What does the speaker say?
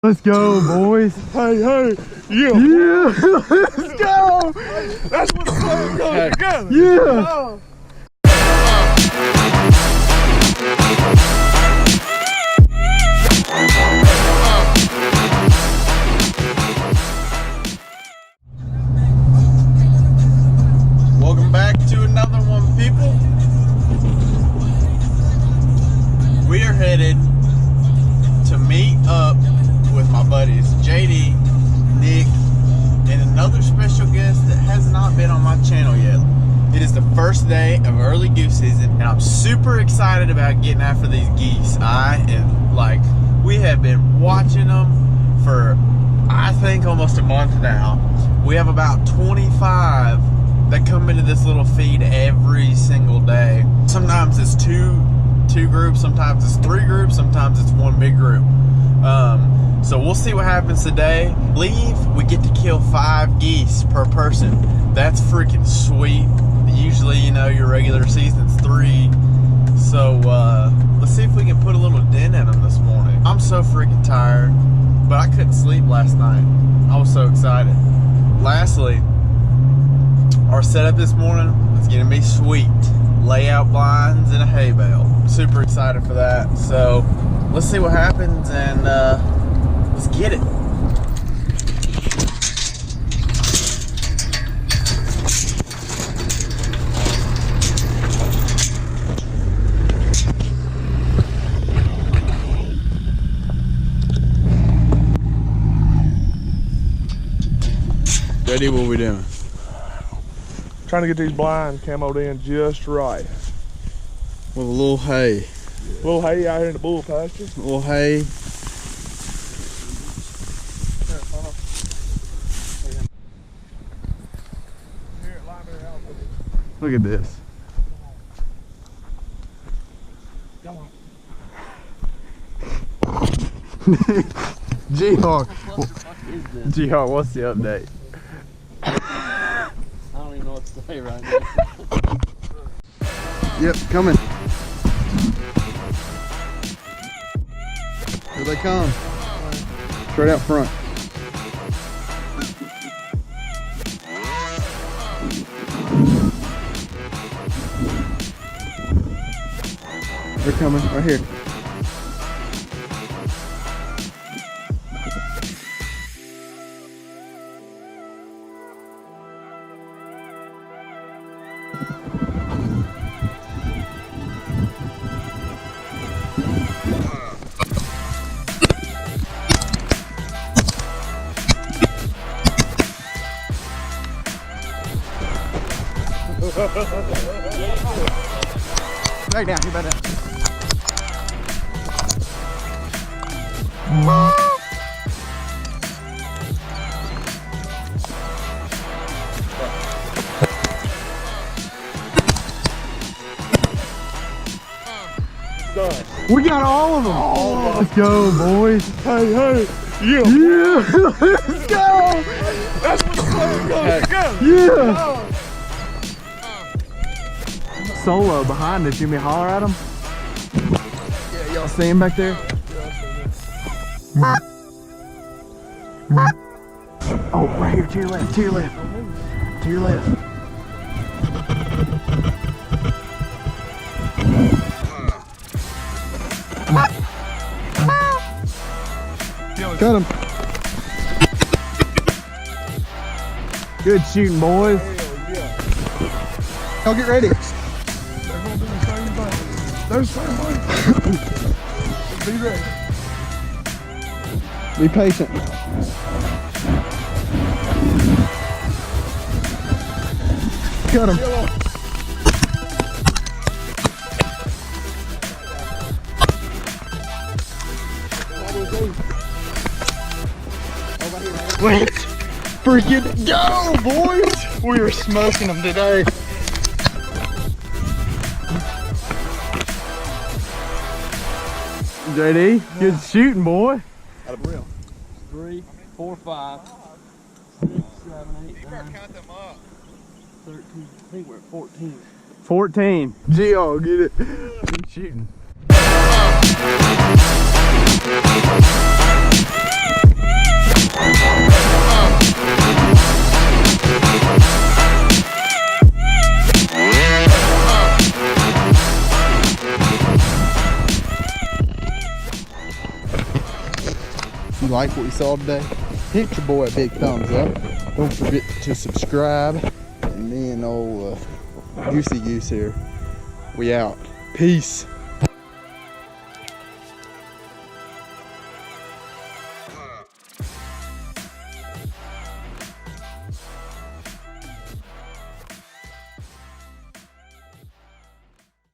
Let's go, boys. Hey, hey, yeah. Yeah, let's go. That's what the plan goes together. Yeah. Oh. Welcome back to another one, people. We are headed to meet up with my buddies JD, Nick, and another special guest that has not been on my channel yet. It is the first day of early goose season, and I'm super excited about getting after these geese. We have been watching them for, I think, almost a month now. We have about 25 that come into this little feed every single day. Sometimes it's two groups, sometimes it's 3 groups, sometimes it's 1 big group. So we'll see what happens today. I believe we get to kill 5 geese per person. That's freaking sweet. Usually, you know, your regular season's 3. So let's see if we can put a little dent in them this morning. I'm so freaking tired, but I couldn't sleep last night. I was so excited. Lastly, our setup this morning is gonna be sweet. Layout blinds and a hay bale. Super excited for that. So let's see what happens and let's get it. JD, what are we doing? Trying to get these blinds camoed in just right. With a little hay. A little hay out here in the bull pasture. A little hay. Look at this. Come on. G-Hawk. G-Hawk, what's the update? I don't even know what to say right now. Yep, coming. Here they come. Straight out front. They're coming right here. Back down, get back down. We got all of them. Oh, let's go, boys. Hey, hey, yeah. Yeah, let's go. That's what the plan goes together. Yeah. Oh. Solo behind us. You want me to holler at him? Yeah, y'all see him back there? Oh, right here, to your left, to your left. To your left. Got him. Good shooting, boys. Y'all get ready. They're gonna do the same thing. They're the same thing. Be ready. Be patient. Got him. Let's freaking go, boys. We are smoking them today. JD, good shooting, boy. Out of real. 3, 4, 5, 6, 7, 8, 9, Count them up. 13. I think we're at 14. 14. G-O, get it. Keep shooting. If you like what you saw today, hit your boy a big thumbs up. Don't forget to subscribe. And me and old Goosey Goose here, we out. Peace.